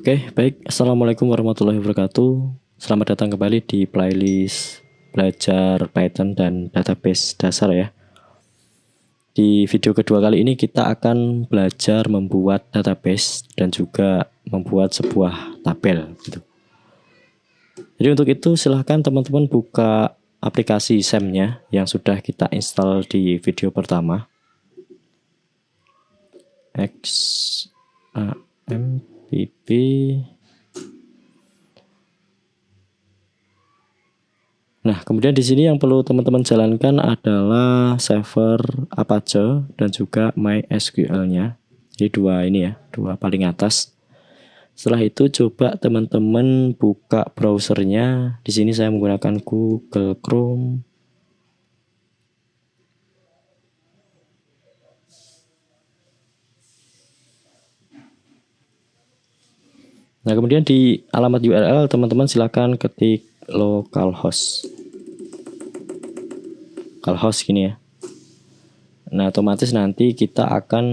Oke, baik. Assalamualaikum warahmatullahi wabarakatuh. Selamat datang kembali di playlist belajar Python dan database dasar ya. Di video kedua kali ini kita akan belajar membuat database dan juga membuat sebuah tabel gitu. Jadi untuk itu silahkan teman-teman buka aplikasi SAM-nya yang sudah kita install di video pertama. XAMPP. Nah, kemudian di sini yang perlu teman-teman jalankan adalah server Apache dan juga MySQL-nya. Jadi dua ini ya, dua paling atas. Setelah itu coba teman-teman buka browsernya. Di sini saya menggunakan Google Chrome. Nah, kemudian di alamat URL teman-teman silakan ketik localhost. Localhost gini ya. Nah, otomatis nanti kita akan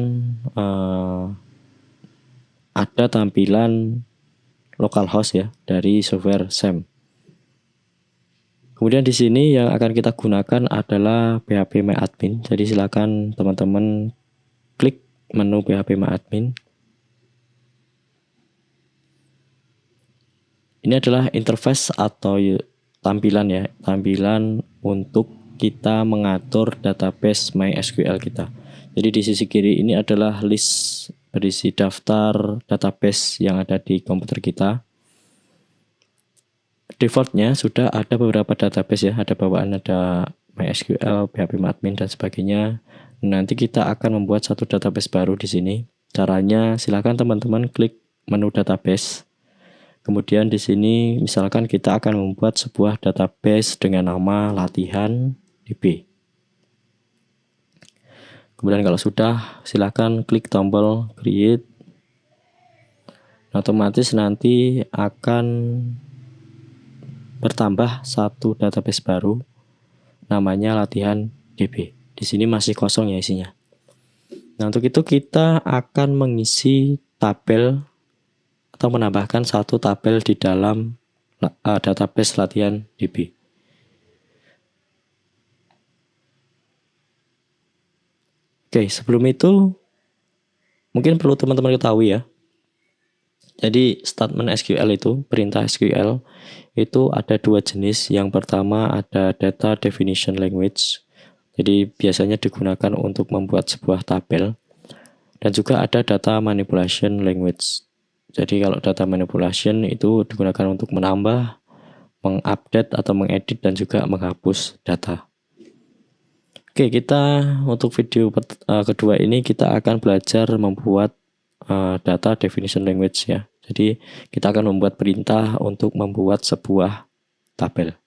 ada tampilan localhost ya dari software SAM. Kemudian di sini yang akan kita gunakan adalah phpMyAdmin. Jadi silakan teman-teman klik menu phpMyAdmin. Ini adalah interface atau tampilan ya, tampilan untuk kita mengatur database MySQL kita. Jadi di sisi kiri ini adalah list berisi daftar database yang ada di komputer kita. Defaultnya sudah ada beberapa database ya, ada bawaan ada MySQL, phpMyAdmin dan sebagainya. Nanti kita akan membuat satu database baru di sini. Caranya silakan teman-teman klik menu database. Kemudian di sini misalkan kita akan membuat sebuah database dengan nama latihan DB. Kemudian kalau sudah silakan klik tombol create. Otomatis nanti akan bertambah satu database baru namanya latihan DB. Di sini masih kosong ya isinya. Nah, untuk itu kita akan mengisi tabel atau menambahkan satu tabel di dalam database latihan DB. Oke, sebelum itu mungkin perlu teman-teman ketahui ya. Jadi statement SQL itu, perintah SQL itu ada dua jenis. Yang pertama ada data definition language. Jadi biasanya digunakan untuk membuat sebuah tabel. Dan juga ada data manipulation language. Jadi kalau data manipulation itu digunakan untuk menambah, mengupdate atau mengedit dan juga menghapus data. Oke, kita untuk video kedua ini kita akan belajar membuat data definition language ya. Jadi kita akan membuat perintah untuk membuat sebuah tabel.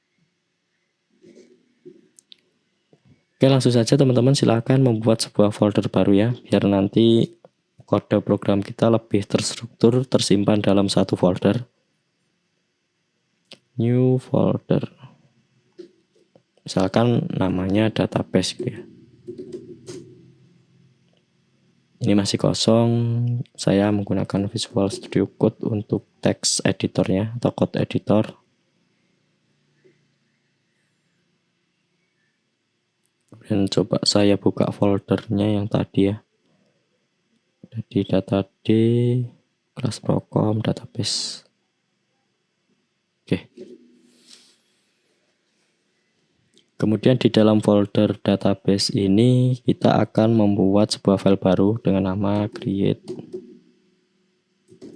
Oke, langsung saja teman-teman silakan membuat sebuah folder baru ya, biar nanti kode program kita lebih terstruktur, tersimpan dalam satu folder. New folder. Misalkan namanya database gitu ya. Ini masih kosong, saya menggunakan Visual Studio Code untuk text editornya atau code editor. Dan coba saya buka foldernya yang tadi ya. Jadi data D, kelas program, database. Oke. Kemudian di dalam folder database ini kita akan membuat sebuah file baru dengan nama create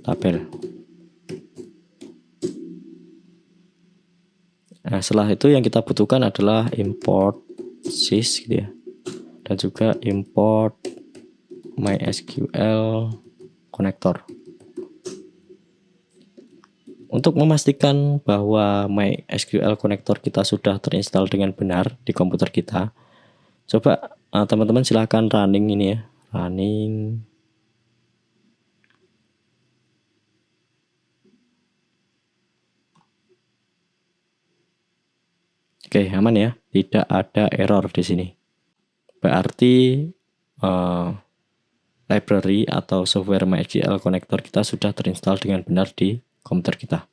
tabel. Nah, setelah itu yang kita butuhkan adalah import sys gitu ya. Dan juga import MySQL connector. Untuk memastikan bahwa MySQL connector kita sudah terinstall dengan benar di komputer kita, coba teman-teman silahkan running ini ya, running. Oke, aman ya, tidak ada error di sini. Berarti library atau software MySQL connector kita sudah terinstall dengan benar di komputer kita.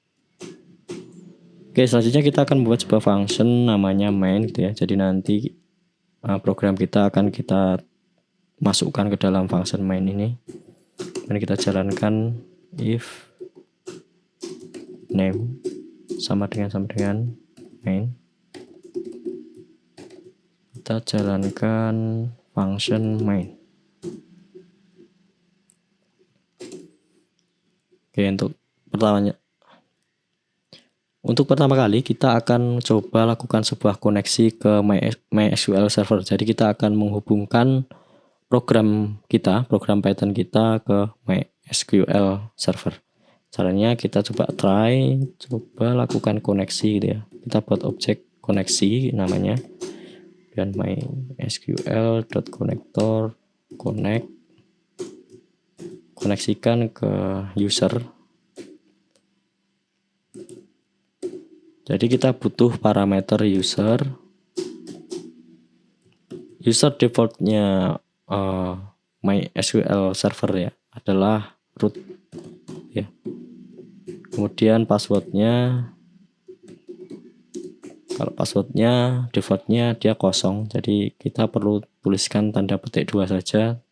Oke, selanjutnya kita akan membuat sebuah function namanya main gitu ya. Jadi nanti program kita akan kita masukkan ke dalam function main ini. Dan kita jalankan if name sama dengan main. Kita jalankan function main. Oke, untuk pertama kali kita akan coba lakukan sebuah koneksi ke MySQL server. Jadi kita akan menghubungkan program Python kita ke MySQL server. Caranya kita coba lakukan koneksi gitu ya. Kita buat objek koneksi namanya, dan mysql.connector connect, koneksikan ke user. Jadi kita butuh parameter user defaultnya MySQL server ya adalah root ya. Kemudian passwordnya, kalau passwordnya defaultnya dia kosong, jadi kita perlu tuliskan tanda petik 2 saja.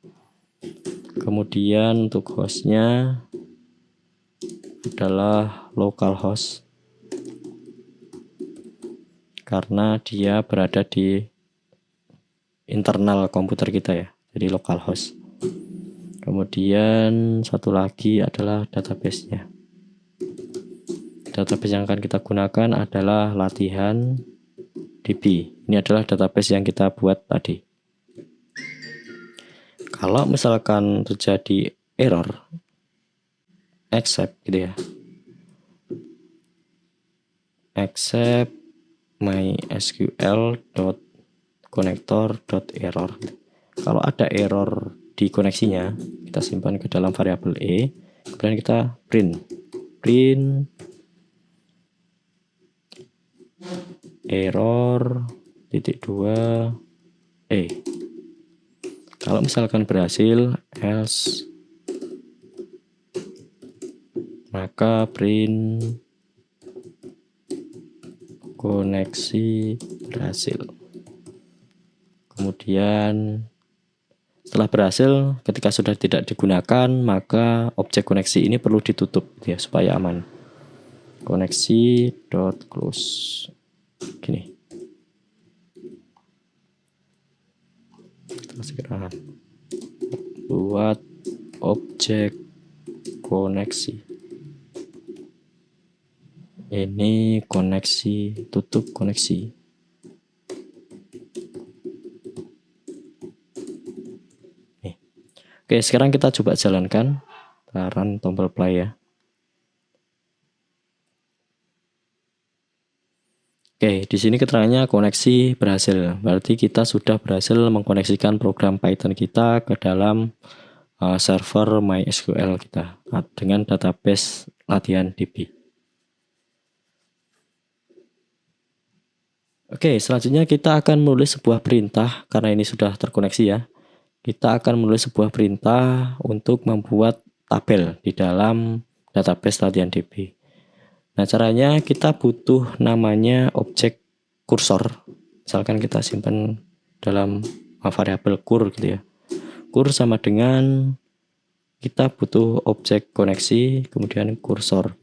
Kemudian untuk hostnya adalah localhost karena dia berada di internal komputer kita ya, jadi localhost. Kemudian satu lagi adalah database-nya. Database yang akan kita gunakan adalah latihan DB. Ini adalah database yang kita buat tadi. Kalau misalkan terjadi error except gitu ya, except mysql.connector.error. Kalau ada error di koneksinya, kita simpan ke dalam variabel e, kemudian kita print error .2 e. Kalau misalkan berhasil, else, maka print koneksi berhasil. Kemudian setelah berhasil, ketika sudah tidak digunakan, maka objek koneksi ini perlu ditutup ya supaya aman. Koneksi.close gini. Kita segera buat objek koneksi. Ini koneksi, tutup koneksi. Nih. Oke, sekarang kita coba jalankan. Run tombol play ya. Oke, di sini keterangannya koneksi berhasil. Berarti kita sudah berhasil mengkoneksikan program Python kita ke dalam server MySQL kita dengan database latihan DB. Oke, selanjutnya kita akan menulis sebuah perintah karena ini sudah terkoneksi ya. Kita akan menulis sebuah perintah untuk membuat tabel di dalam database latihan DB. Nah, caranya kita butuh namanya objek kursor. Misalkan kita simpan dalam variabel kur gitu ya. Kur sama dengan kita butuh objek koneksi, kemudian kursor.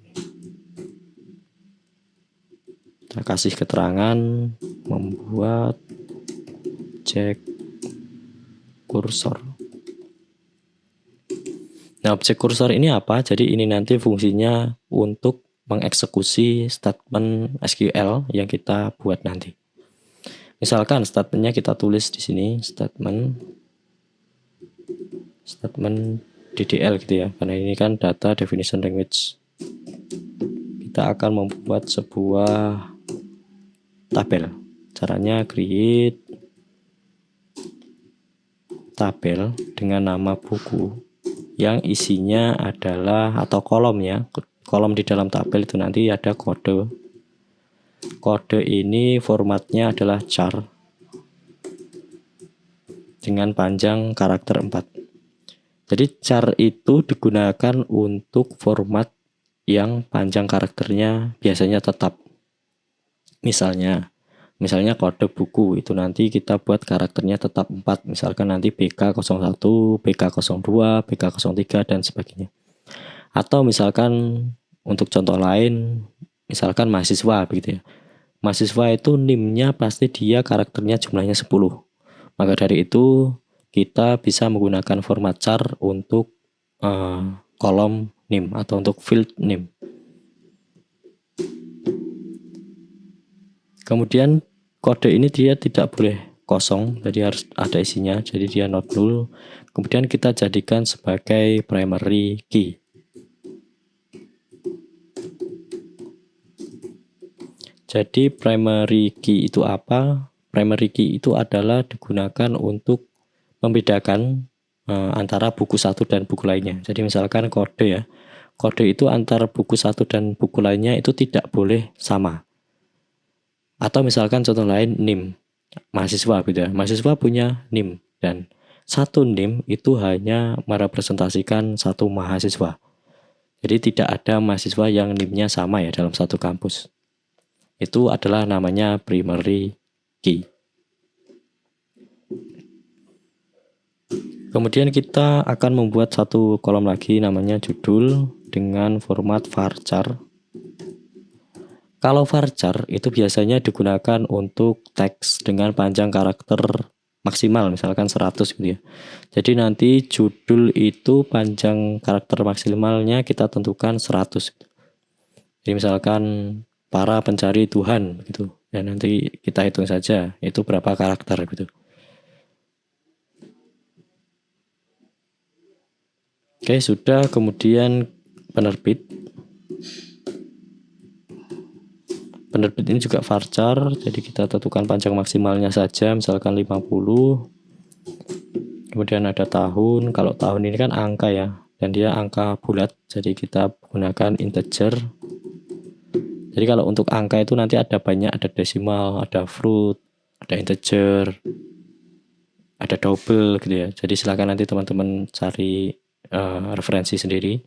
Kita kasih keterangan membuat objek kursor. Nah, objek kursor ini apa? Jadi ini nanti fungsinya untuk mengeksekusi statement SQL yang kita buat nanti. Misalkan statementnya kita tulis di sini statement DDL gitu ya, karena ini kan data definition language. Kita akan membuat sebuah tabel. Caranya create tabel dengan nama buku yang isinya adalah atau kolom ya. Kolom di dalam tabel itu nanti ada kode. Kode ini formatnya adalah char dengan panjang karakter 4. Jadi char itu digunakan untuk format yang panjang karakternya biasanya tetap. Misalnya kode buku itu nanti kita buat karakternya tetap 4, misalkan nanti BK01, BK02, BK03 dan sebagainya. Atau misalkan untuk contoh lain, misalkan mahasiswa begitu ya. Mahasiswa itu NIM-nya pasti dia karakternya jumlahnya 10. Maka dari itu kita bisa menggunakan format char untuk kolom NIM atau untuk field NIM. Kemudian kode ini dia tidak boleh kosong, jadi harus ada isinya, jadi dia not null. Kemudian kita jadikan sebagai primary key. Jadi primary key itu apa? Primary key itu adalah digunakan untuk membedakan antara buku satu dan buku lainnya. Jadi misalkan kode ya, kode itu antara buku satu dan buku lainnya itu tidak boleh sama. Atau misalkan contoh lain NIM, mahasiswa gitu ya. Mahasiswa punya NIM dan satu NIM itu hanya merepresentasikan satu mahasiswa. Jadi tidak ada mahasiswa yang NIM-nya sama ya dalam satu kampus. Itu adalah namanya primary key. Kemudian kita akan membuat satu kolom lagi namanya judul dengan format varchar. Kalau varchar itu biasanya digunakan untuk teks dengan panjang karakter maksimal, misalkan 100 gitu ya. Jadi nanti judul itu panjang karakter maksimalnya kita tentukan 100. Jadi misalkan para pencari Tuhan gitu. Dan nanti kita hitung saja itu berapa karakter gitu. Oke, sudah. Kemudian penerbit. Penerbit ini juga varchar, jadi kita tentukan panjang maksimalnya saja, misalkan 50. Kemudian ada tahun, kalau tahun ini kan angka ya, dan dia angka bulat, jadi kita gunakan integer. Jadi kalau untuk angka itu nanti ada banyak, ada desimal, ada float, ada integer, ada double gitu ya. Jadi silakan nanti teman-teman cari referensi sendiri.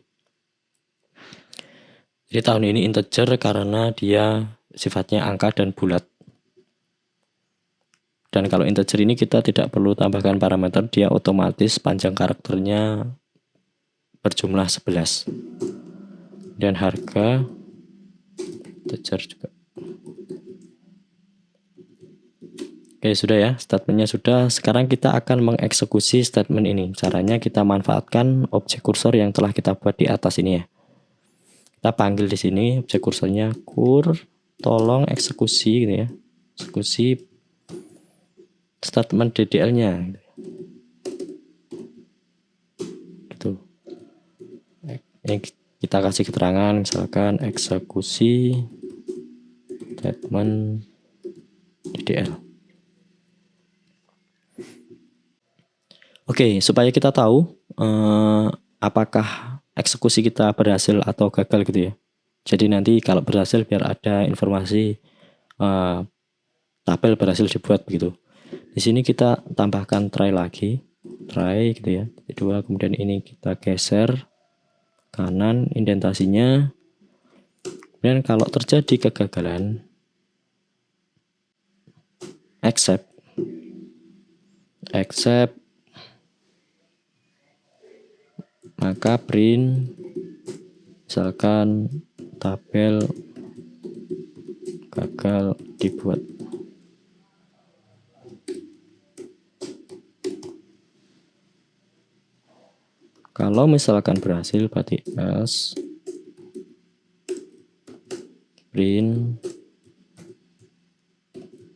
Jadi tahun ini integer karena dia sifatnya angka dan bulat. Dan kalau integer ini kita tidak perlu tambahkan parameter, dia otomatis panjang karakternya berjumlah 11. Dan harga integer juga. Oke, sudah ya, statementnya sudah. Sekarang kita akan mengeksekusi statement ini. Caranya kita manfaatkan objek kursor yang telah kita buat di atas ini ya. Kita panggil di sini objek kursornya tolong eksekusi gitu ya. Eksekusi statement DDL-nya gitu. Ini kita kasih keterangan misalkan eksekusi statement DDL. Oke, supaya kita tahu apakah eksekusi kita berhasil atau gagal gitu ya. Jadi nanti kalau berhasil biar ada informasi tabel berhasil dibuat begitu. Di sini kita tambahkan try lagi, try gitu ya. Kedua, kemudian ini kita geser kanan indentasinya. Kemudian kalau terjadi kegagalan, accept, maka print misalkan tabel gagal dibuat. Kalau misalkan berhasil berarti else print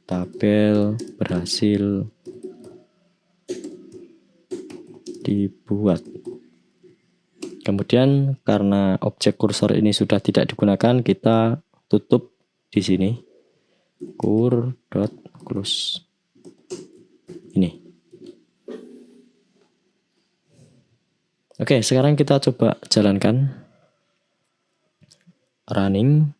tabel berhasil dibuat. Kemudian karena objek kursor ini sudah tidak digunakan, kita tutup di sini close ini. Oke, sekarang kita coba jalankan running.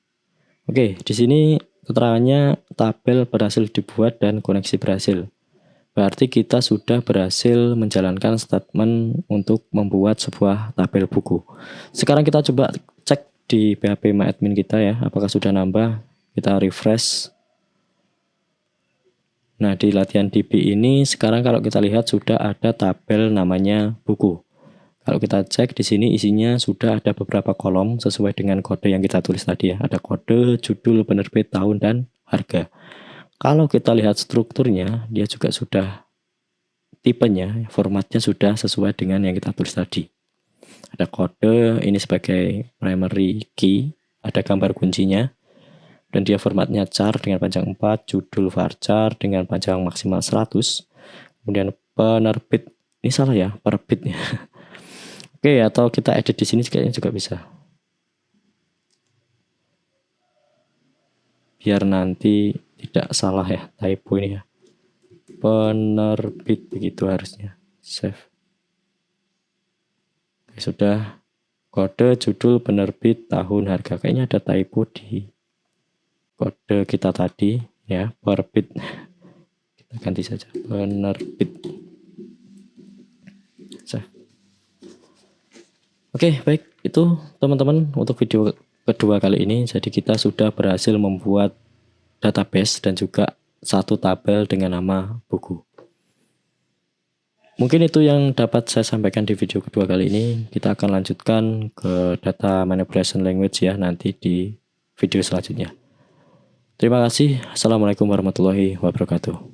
Oke, di sini keterangannya tabel berhasil dibuat dan koneksi berhasil. Berarti kita sudah berhasil menjalankan statement untuk membuat sebuah tabel buku. Sekarang kita coba cek di PHP MyAdmin kita ya, apakah sudah nambah. Kita refresh. Nah, di latihan DB ini sekarang kalau kita lihat sudah ada tabel namanya buku. Kalau kita cek di sini isinya sudah ada beberapa kolom sesuai dengan kode yang kita tulis tadi ya. Ada kode, judul, penerbit, tahun, dan harga. Kalau kita lihat strukturnya, dia juga sudah tipenya, formatnya sudah sesuai dengan yang kita tulis tadi. Ada kode, ini sebagai primary key, ada gambar kuncinya, dan dia formatnya char dengan panjang 4, judul varchar dengan panjang maksimal 100, kemudian penerbit, ini salah ya, penerbitnya. Oke, atau kita edit di sini kayaknya juga bisa. Biar nanti tidak salah ya, typo ini ya. Penerbit begitu harusnya. Save. Oke, sudah. Kode, judul, penerbit, tahun, harga. Kayaknya ada typo di kode kita tadi ya, penerbit. Kita ganti saja penerbit. Save. Oke, baik. Itu teman-teman untuk video kedua kali ini. Jadi kita sudah berhasil membuat database dan juga satu tabel dengan nama buku. Mungkin itu yang dapat saya sampaikan di video kedua kali ini. Kita akan lanjutkan ke data manipulation language ya nanti di video selanjutnya. Terima kasih. Assalamualaikum warahmatullahi wabarakatuh.